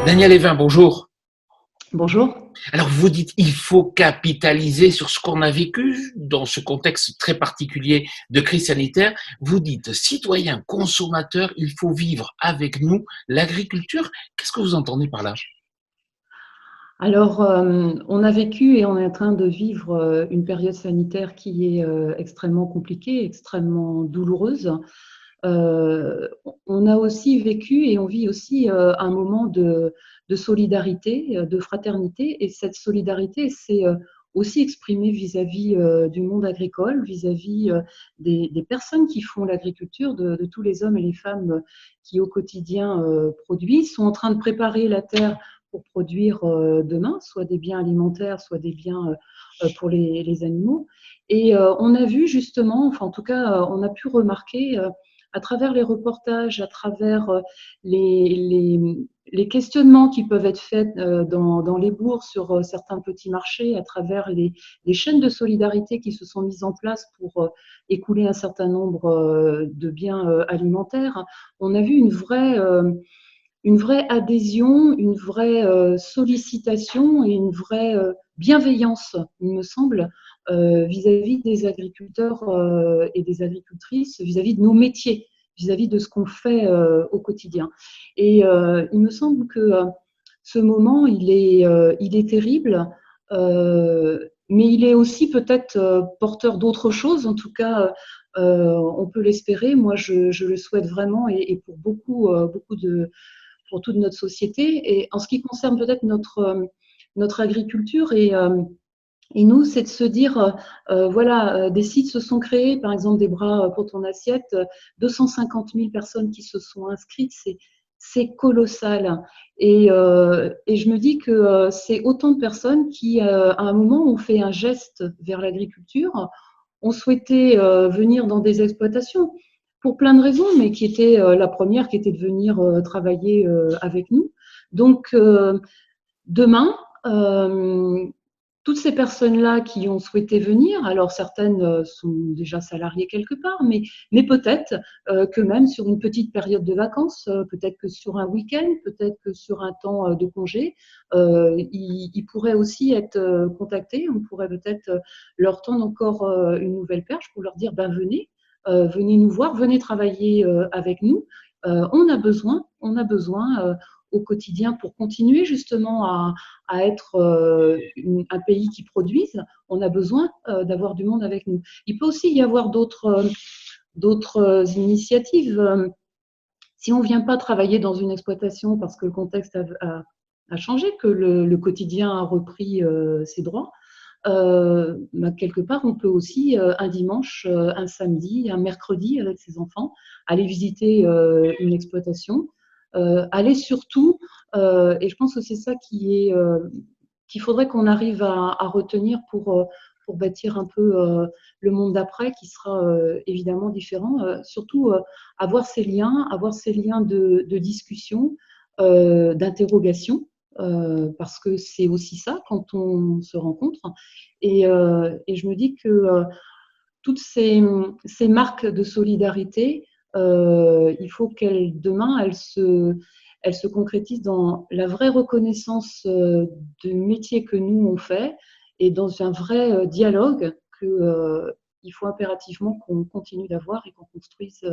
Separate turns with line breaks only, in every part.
Daniel Evin, bonjour.
Bonjour.
Alors vous dites il faut capitaliser sur ce qu'on a vécu dans ce contexte très particulier de crise sanitaire. Vous dites citoyens, consommateurs, il faut vivre avec nous l'agriculture. Qu'est-ce que vous entendez par là?
Alors, on a vécu et on est en train de vivre une période sanitaire qui est extrêmement compliquée, extrêmement douloureuse. On a aussi vécu et on vit aussi un moment de solidarité, de fraternité. Et cette solidarité s'est aussi exprimée vis-à-vis du monde agricole, vis-à-vis des personnes qui font l'agriculture, de tous les hommes et les femmes qui au quotidien produisent, sont en train de préparer la terre pour produire demain, soit des biens alimentaires, soit des biens pour les animaux. Et on a vu justement, enfin en tout cas, on a pu remarquer à travers les reportages, à travers les questionnements qui peuvent être faits dans les bourgs, sur certains petits marchés, à travers les chaînes de solidarité qui se sont mises en place pour écouler un certain nombre de biens alimentaires, on a vu une vraie adhésion, une vraie sollicitation et une vraie bienveillance, il me semble, vis-à-vis des agriculteurs et des agricultrices, vis-à-vis de nos métiers, vis-à-vis de ce qu'on fait au quotidien. Et il me semble que ce moment, il est terrible, mais il est aussi peut-être porteur d'autre chose. En tout cas, on peut l'espérer. Moi, je le souhaite vraiment et pour beaucoup pour toute notre société. Et en ce qui concerne peut-être notre agriculture et nous, c'est de se dire, voilà, des sites se sont créés, par exemple des bras pour ton assiette, 250 000 personnes qui se sont inscrites, c'est colossal. Et je me dis que c'est autant de personnes qui, à un moment, ont fait un geste vers l'agriculture, ont souhaité venir dans des exploitations pour plein de raisons, mais qui était la première, qui était de venir travailler avec nous. Donc, demain, toutes ces personnes-là qui ont souhaité venir, alors certaines sont déjà salariées quelque part, mais peut-être que même sur une petite période de vacances, peut-être que sur un week-end, peut-être que sur un temps de congé, ils pourraient aussi être contactés. On pourrait peut-être leur tendre encore une nouvelle perche pour leur dire, ben venez, venez nous voir, venez travailler avec nous. On a besoin au quotidien pour continuer justement à être un pays qui produise, on a besoin d'avoir du monde avec nous. Il peut aussi y avoir d'autres initiatives. Si on ne vient pas travailler dans une exploitation parce que le contexte a changé, que le quotidien a repris ses droits, bah, quelque part, on peut aussi un dimanche, un samedi, un mercredi avec ses enfants, aller visiter une exploitation, aller surtout, et je pense que c'est ça qu'il faudrait qu'on arrive à retenir pour bâtir un peu le monde d'après, qui sera évidemment différent. Surtout avoir ces liens de discussion, d'interrogation, parce que c'est aussi ça quand on se rencontre. Et je me dis que toutes ces marques de solidarité, il faut qu'elles, demain, elles se concrétisent dans la vraie reconnaissance du métier que nous, on fait et dans un vrai dialogue qu'il faut impérativement qu'on continue d'avoir et qu'on construise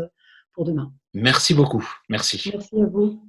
pour demain.
Merci beaucoup. Merci.
Merci à vous.